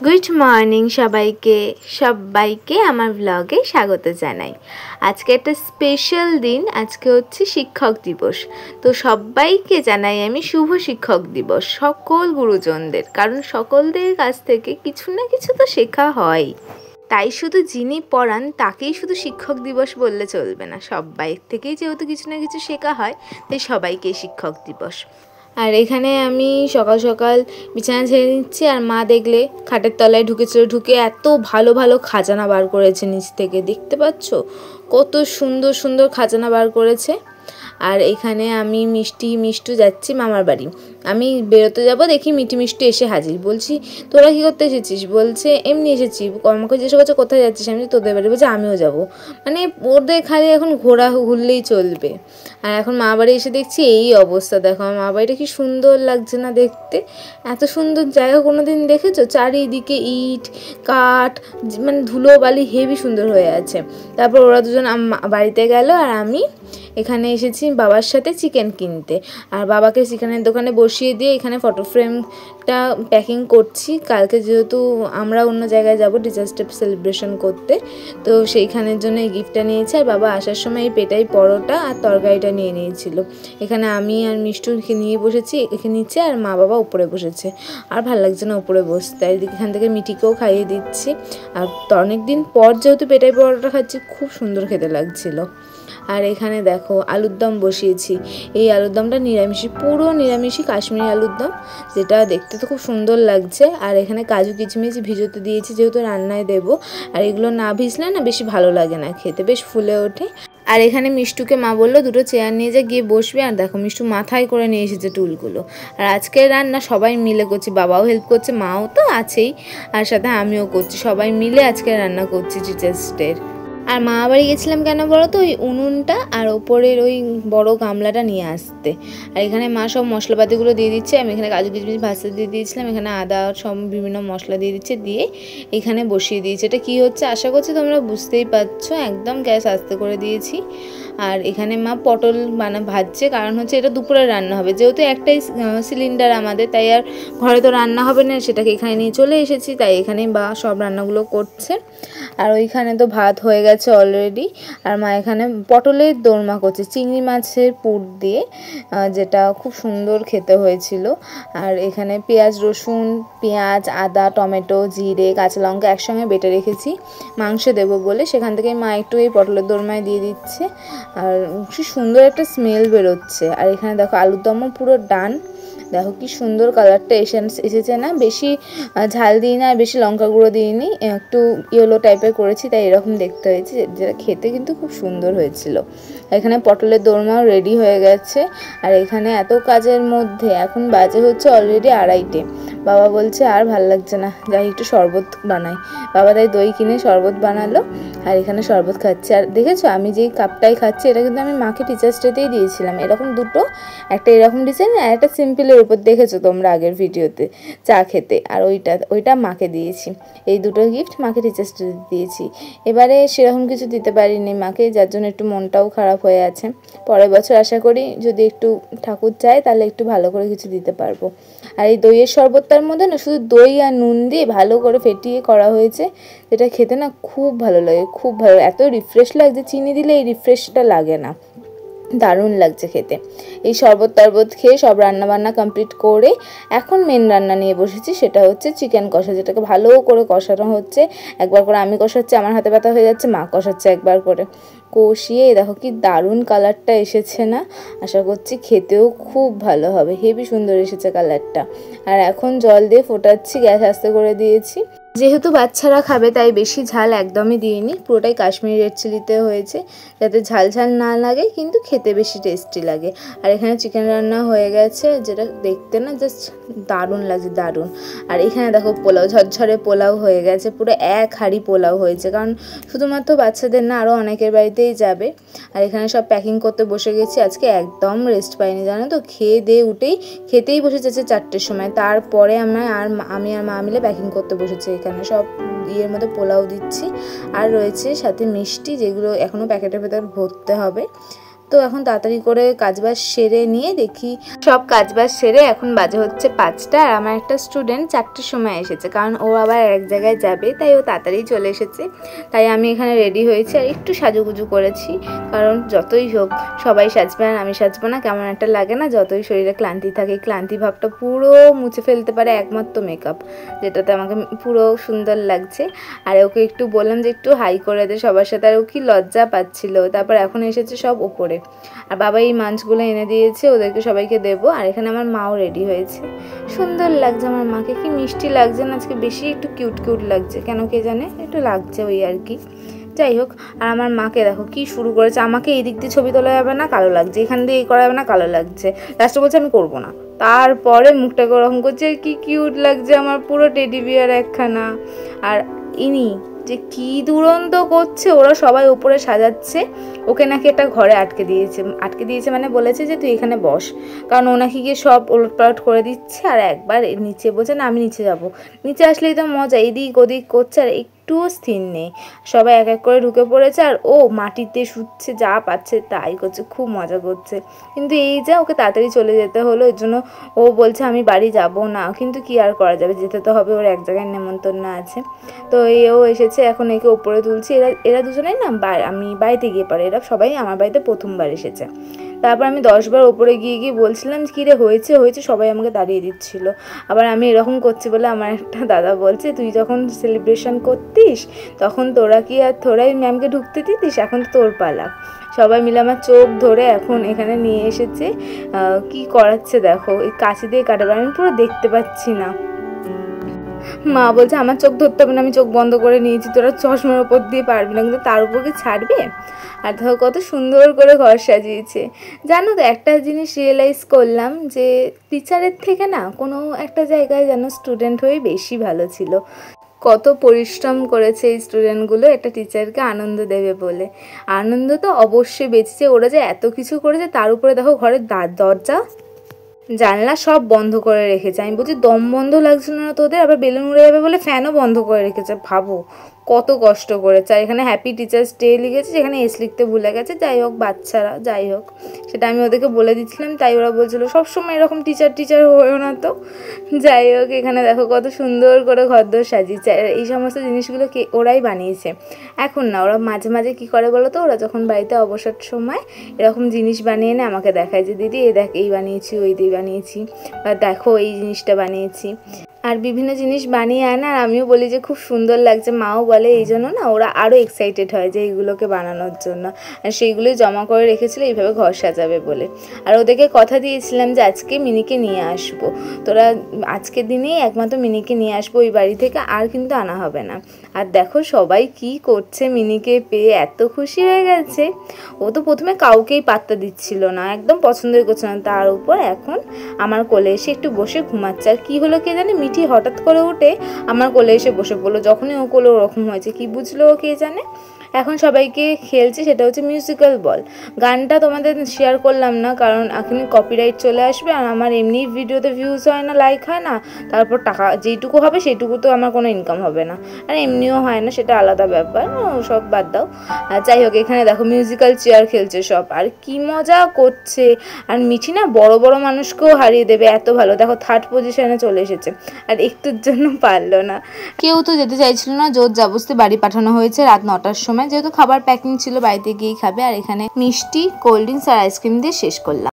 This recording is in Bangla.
গুড মর্নিং সবাইকে আমার ব্লগে স্বাগত জানাই। আজকে একটা স্পেশাল দিন, আজকে হচ্ছে শিক্ষক দিবস। তো সবাইকে জানাই আমি শুভ শিক্ষক দিবস সকল গুরুজনদের, কারণ সকলদের কাছ থেকে কিছু না কিছু তো শেখা হয়। তাই শুধু যিনি পড়ান তাকেই শুধু শিক্ষক দিবস বললে চলবে না, সবাই থেকেই যেহেতু কিছু না কিছু শেখা হয়, তাই সবাইকে শিক্ষক দিবস। আর এখানে আমি সকাল সকাল বিছানা ছেড়ে নিচ্ছি, আর মা দেখলে খাটের তলায় ঢুকে এত ভালো ভালো খাজানা বার করেছে নিচ থেকে, দেখতে পাচ্ছ কত সুন্দর সুন্দর খাজানা বার করেছে। আর এখানে আমি মিষ্টু যাচ্ছি মামার বাড়ি। আমি বেরোতে যাব, দেখি মিষ্টি এসে হাজির। বলছি তোরা কী করতে এসেছিস? বলছে এমনি এসেছি। আমাকে জিজ্ঞেস করছে কোথায় যাচ্ছিস? আমি তোদের বাড়ি। বলছে আমিও যাব। মানে ওদের খালি এখন ঘুরলেই চলবে। আর এখন মা বাড়ি এসে দেখছি এই অবস্থা। দেখো আমার মা বাড়িটা কি সুন্দর লাগছে না দেখতে? এত সুন্দর জায়গা কোনো দিন দেখেছো? চারিদিকে ইট কাঠ, মানে ধুলো বালি হেভি সুন্দর হয়ে আছে। তারপর ওরা দুজন বাড়িতে গেল, আর আমি এখানে এসেছি বাবার সাথে চিকেন কিনতে। আর বাবাকে চিকেনের দোকানে বসিয়ে দিয়ে এখানে ফটো ফ্রেমটা প্যাকিং করছি। কালকে যেহেতু আমরা অন্য জায়গায় যাব টিচার্স ডে সেলিব্রেশন করতে, তো সেইখানের জন্য এই গিফটটা নিয়েছি। আর বাবা আসার সময় এই পেটাই পরোটা আর তরকারিটা নিয়ে নিয়েছিল। এখানে আমি আর মিষ্টুকে নিয়ে বসেছি এখানে নিচে, আর মা বাবা উপরে বসেছে। আর ভালো লাগছে না উপরে বসতে, আর এখান থেকে মিঠিকেও খাইয়ে দিচ্ছি। আর অনেক দিন পর যেহেতু পেটাই পরোটা খাচ্ছি, খুব সুন্দর খেতে লাগছিল। আর এখানে দেখো আলুর দম বসিয়েছি। এই আলুর দমটা নিরামিষি, পুরো নিরামিষি কাশ্মীরি আলুর দম, যেটা দেখতে তো খুব সুন্দর লাগছে। আর এখানে কাজু কিচমিচ ভিজোতে দিয়েছি, যেহেতু রান্নায় দেবো। আর এগুলো না ভিজলে না বেশি ভালো লাগে না খেতে, বেশ ফুলে ওঠে। আর এখানে মিষ্টুকে মা বললো দুটো চেয়ার নিয়ে যা, গিয়ে বসবে। আর দেখো মিষ্টু মাথায় করে নিয়ে এসেছে টুলগুলো। আর আজকের রান্না সবাই মিলে করছি, বাবাও হেল্প করছে, মাও তো আছেই, আর সাথে আমিও করছি। সবাই মিলে আজকে রান্না করছি টিচার্স ডের। আর মা বাড়ি গেছিলাম কেন বলো তো? ওই উনুনটা আর ওপরের ওই বড় গামলাটা নিয়ে আসতে। আর এখানে মা সব মশলাপাতিগুলো দিয়ে দিচ্ছে। আমি এখানে কাজু কিচমিচ ভাজতে দিয়ে দিয়েছিলাম, এখানে আদা সব বিভিন্ন মশলা দিয়ে দিচ্ছে, দিয়ে এখানে বসিয়ে দিয়েছে। এটা কী হচ্ছে আশা করছি তোমরা বুঝতেই পারছো, একদম গ্যাস আস্তে করে দিয়েছি। আর এখানে মা পটল ভাজছে, কারণ হচ্ছে এটা দুপুরে রান্না হবে, যেহেতু একটাই সিলিন্ডার আমাদের, তাই আর ঘরে তো রান্না হবে না, সেটাকে এখানে নিয়ে চলে এসেছি, তাই এখানেই বা সব রান্নাগুলো করছে। আর ওইখানে তো ভাত হয়ে গেছে অলরেডি। আর মা এখানে পটলের দোরমা করছে চিংড়ি মাছের পুর দিয়ে, যেটা খুব সুন্দর খেতে হয়েছিল। আর এখানে পেঁয়াজ আদা টমেটো জিরে কাঁচা লঙ্কা একসঙ্গে বেটে রেখেছি মাংসে দেবো বলে, সেখান থেকে মা একটু এই পটলের দোরমায় দিয়ে দিচ্ছে। আর কি সুন্দর একটা স্মেল বেরোচ্ছে। আর এখানে দেখো আলুর দমও পুরো ডান। দেখো কি সুন্দর কালারটা এসেছে না? বেশি ঝাল দিই না, বেশি লঙ্কা গুঁড়ো দিইনি, একটু ইয়েলো টাইপের করেছি, তাই এরকম দেখতে হয়েছে, যেটা খেতে কিন্তু খুব সুন্দর হয়েছিল। এখানে পটলের দোরমাও রেডি হয়ে গেছে। আর এখানে এত কাজের মধ্যে এখন বাজে হচ্ছে অলরেডি 2:30। বাবা বলছে আর ভাল লাগছে না, যাই একটু শরবত বানাই। বাবা তাই দই কিনে শরবত বানালো, আর এখানে শরবত খাচ্ছে। আর দেখেছো আমি যেই কাপটাই খাচ্ছি, এটা কিন্তু আমি মাকে টিচার্স ডেতেই দিয়েছিলাম, এরকম দুটো, একটা এরকম ডিজাইন আর একটা সিম্পলের উপর, দেখেছো তোমরা আগের ভিডিওতে চা খেতে। আর ওইটা মাকে দিয়েছি। এই দুটো গিফট মাকে টিচার্স ডে দিয়েছি। এবারে সেরকম কিছু দিতে পারিনি মাকে, যার জন্য একটু মনটাও খারাপ হয়ে আছে। পরের বছর আশা করি যদি একটু ঠাকুর চায় তাহলে একটু ভালো করে কিছু দিতে পারবো। আর এই দইয়ের শরবতটার মধ্যে না শুধু দই আর নুন দিয়ে ভালো করে ফেটিয়ে করা হয়েছে, যেটা খেতে না খুব ভালো লাগে, খুব ভালো, এত রিফ্রেশ লাগছে। চিনি দিলে এই রিফ্রেশটা লাগে না, দারুণ লাগছে খেতে। এই শরবত খেয়ে সব রান্নাবান্না কমপ্লিট করে এখন মেন রান্না নিয়ে বসেছি, সেটা হচ্ছে চিকেন কষা, যেটাকে ভালো করে কষানো হচ্ছে। একবার করে আমি কষাচ্ছি, আমার হাতে ব্যথা হয়ে যাচ্ছে, মা কষাচ্ছে একবার করে। কষিয়ে দেখো কি দারুণ কালারটা এসেছে না? আশা করছি খেতেও খুব ভালো হবে, হেবি সুন্দর এসেছে কালারটা। আর এখন জল দিয়ে ফোটাচ্ছি, গ্যাস আস্তে করে দিয়েছি। যেহেতু বাচ্চারা খাবে তাই বেশি ঝাল একদমই দিইনি, পুরোটাই কাশ্মীরি রেড চিলিতে হয়েছে, যাতে ঝাল না লাগে কিন্তু খেতে বেশি টেস্টি লাগে। আর এখানে চিকেন রান্না হয়ে গেছে, যেটা দেখতে না জাস্ট দারুণ লাগছে, দারুণ। আর এখানে দেখো পোলাও, ঝরঝরে পোলাও হয়ে গেছে, পুরো এক হাঁড়ি পোলাও হয়েছে, কারণ শুধুমাত্র বাচ্চাদের না, আরও অনেকের বাড়িতেই যাবে। আর এখানে সব প্যাকিং করতে বসে গেছি। আজকে একদম রেস্ট পাইনি জানো তো, খেয়ে দিয়ে খেতেই বসে যাচ্ছে 4টের সময়। তারপরে আমি আর মা মিলে প্যাকিং করতে বসেছি। এখানে সব ইয়ের মধ্যে পোলাও দিচ্ছি, আর রয়েছে সাথে মিষ্টি, যেগুলো এখনও প্যাকেটের ভেতর ভরতে হবে। তো এখন তাড়াতাড়ি করে কাজবাজ সেরে নিয়ে দেখি সব কাজবাজ সেরে এখন বাজে হচ্ছে 5টা। আর আমার একটা স্টুডেন্ট 4টের সময় এসেছে, কারণ ও আবার এক জায়গায় যাবে, তাই ও তাড়াতাড়ি চলে এসেছে। তাই আমি এখানে রেডি হয়েছি আর একটু সাজুগুজু করেছি, কারণ যতই হোক সবাই সাজবে আর আমি সাজবো না কেমন একটা লাগে না? যতই শরীরে ক্লান্তি থাকে, ক্লান্তি ভাবটা পুরো মুছে ফেলতে পারে একমাত্র মেকআপ, যেটাতে আমাকে পুরো সুন্দর লাগছে। আর ওকে একটু বললাম যে একটু হাই করে দে সবার সাথে, আর ও কি লজ্জা পাচ্ছিল। তারপর এখন এসেছে সব ওপরে, আর বাবা এই মাছগুলো এনে দিয়েছে, ওদেরকে সবাইকে দেবো। আর এখানে আমার মাও রেডি হয়েছে, সুন্দর লাগছে। আমার মাকে কি মিষ্টি লাগছে না আজকে, বেশি একটু কিউট কিউট লাগছে, কেন কে জানে, একটু লাগছে ওই আর কি। যাই হোক, আর আমার মাকে দেখো কি শুরু করেছে, আমাকে এই দিক দিয়ে ছবি তোলা যাবে না, কালো লাগছে, এখান দিয়ে এই করা যাবে না, কালো লাগছে। লাস্টে বলছে আমি করবো না, তারপরে মুখটাকে ওরকম করছে, কি কিউট লাগছে আমার, পুরো টেডি বিয়ার একখানা। আর ইনি যে কি দুরন্ত করছে, ওরা সবাই উপরে সাজাচ্ছে, ওকে নাকি একটা ঘরে আটকে দিয়েছে মানে বলেছে যে তুই এখানে বস, কারণ ও নাকি গিয়ে সব ওলটপালট করে দিচ্ছে। আর একবার নিচে বলছে না আমি নিচে যাব, নিচে আসলেই তো মজা, এদিক ওদিক করছে আর একটুও স্থির নেই, সবাই এক এক করে ঢুকে পড়েছে। আর ও মাটিতে শুচ্ছে, যা পাচ্ছে তাই করছে, খুব মজা করছে। কিন্তু এই যা ওকে তাড়াতাড়ি চলে যেতে হলো, এর জন্য ও বলছে আমি বাড়ি যাব না, কিন্তু কি আর করা যাবে, যেতে তো হবে, ওর এক জায়গায় নেমন্তন্ন আছে। তো এও এসেছে, এখন একে ওপরে তুলছি। এরা দুজনেই না আমি বাড়িতে গিয়ে পারে, এরা সবাই আমার বাড়িতে প্রথমবার এসেছে। তারপর আমি 10 বার ওপরে গিয়ে বলছিলাম কী রে হয়েছে, সবাই আমাকে দাঁড়িয়ে দিচ্ছিল। আবার আমি এরকম করছি বলে আমার একটা দাদা বলছে তুই যখন সেলিব্রেশন করতিস তখন তোরাই ম্যামকে ঢুকতে দিতিস, এখন তো তোর পালা। সবাই মিলে আমার চোখ ধরে এখন এখানে নিয়ে এসেছে, কি করাচ্ছে দেখো, এই কাঁচি দিয়ে কাটাবে, আমি পুরো দেখতে পাচ্ছি না। মা বলছে আমার চোখ ধরতে হবে না, আমি চোখ বন্ধ করে নিয়েছি, তোরা চশমার ওপর দিয়ে পারবি না, কিন্তু তার উপর কি ছাড়বে? আর দেখো কত সুন্দর করে ঘর সাজিয়েছে। জানো তো একটা জিনিস রিয়েলাইজ করলাম, যে টিচারের থেকে না কোনো একটা জায়গায় যেন স্টুডেন্ট হয়ে বেশি ভালো ছিল। কত পরিশ্রম করেছে এই স্টুডেন্টগুলো একটা টিচারকে আনন্দ দেবে বলে। আনন্দ তো অবশ্যই বেঁচেছে, ওরা যে এত কিছু করেছে, তার উপরে দেখো ঘরের দরজা জানলা সব বন্ধ করে রেখেছে। আমি বলছি দম বন্ধ লাগছিল না তোদের? আবার বেলুন উড়ে যাবে বলে ফ্যানও বন্ধ করে রেখেছে, ভাবো কত কষ্ট করেছে। আর এখানে হ্যাপি টিচার্স ডে লিখেছে, যেখানে এস লিখতে ভুলে গেছে। যাই হোক বাচ্চারা, যাই হোক সেটা আমি ওদেরকে বলে দিচ্ছিলাম, তাই ওরা বলছিলো সবসময় এরকম টিচার হয়েও না তো। যাই হোক এখানে দেখো কত সুন্দর করে ঘরদোর সাজিয়েছে, আর এই সমস্ত জিনিসগুলো ওরাই বানিয়েছে। এখন না, ওরা মাঝে মাঝে কী করে বলো তো, ওরা যখন বাড়িতে অবসর সময় এরকম জিনিস বানিয়ে এনে আমাকে দেখায় যে দিদি এই দেখ এই বানিয়েছি, ওই দিয়ে বানিয়েছি, বা দেখো এই জিনিসটা বানিয়েছি। আর বিভিন্ন জিনিস বানিয়ে আনে, আর আমিও বলি যে খুব সুন্দর লাগছে, মাও বলে, এই জন্য না ওরা আরও এক্সাইটেড হয় যে এইগুলোকে বানানোর জন্য। আর সেইগুলোই জমা করে রেখেছিল এইভাবে ঘর সাজাবে বলে। আর ওদেরকে কথা দিয়েছিলাম যে আজকে মিনিকে নিয়ে আসবো, তোরা আজকের দিনেই একমাত্র মিনিকে নিয়ে আসবো ওই বাড়ি থেকে, আর কিন্তু আনা হবে না। আর দেখো সবাই কি করছে, মিনিকে পেয়ে এত খুশি হয়ে গেছে। ও তো প্রথমে কাউকেই পাত্তা দিচ্ছিল না, একদম পছন্দই করছে না, তার উপর এখন আমার কোলে এসে একটু বসে ঘুমাচ্ছে। আর কী হলো কে জানে, মিঠি হঠাৎ করে উঠে আমার কোলে এসে বসে পড়লো, যখনই ও কোলে ওরকম হয়েছে, কি বুঝলো ও কে জানে। এখন সবাইকে খেলছে, সেটা হচ্ছে মিউজিক্যাল বল। গানটা তোমাদের শেয়ার করলাম না, কারণ এখন কপিরাইট চলে আসবে, আর আমার এমনি ভিডিওতে ভিউজ হয় না, লাইক হয় না, তারপর টাকা যেইটুকু হবে সেইটুকু তো আমার কোনো ইনকাম হবে না, আর এমনিও হয় না, সেটা আলাদা ব্যাপার, সব বাদ দাও। যাই হোক এখানে দেখো মিউজিক্যাল চেয়ার খেলছে সব, আর কি মজা করছে। আর মিঠি না বড় বড় মানুষকেও হারিয়ে দেবে, এত ভালো। দেখো 3rd পজিশনে চলে এসেছে, আর একটুর জন্য পারলো না। কেউ তো যেতে চাইছিল না, জোর জবরদস্তি বাড়ি পাঠানো হয়েছে রাত 9টার সময়, যেহেতু খাবার প্যাকিং ছিল, বাড়িতে গিয়েই খাবে। আর এখানে মিষ্টি, কোল্ড ড্রিঙ্কস আর আইসক্রিম দিয়ে শেষ করলাম।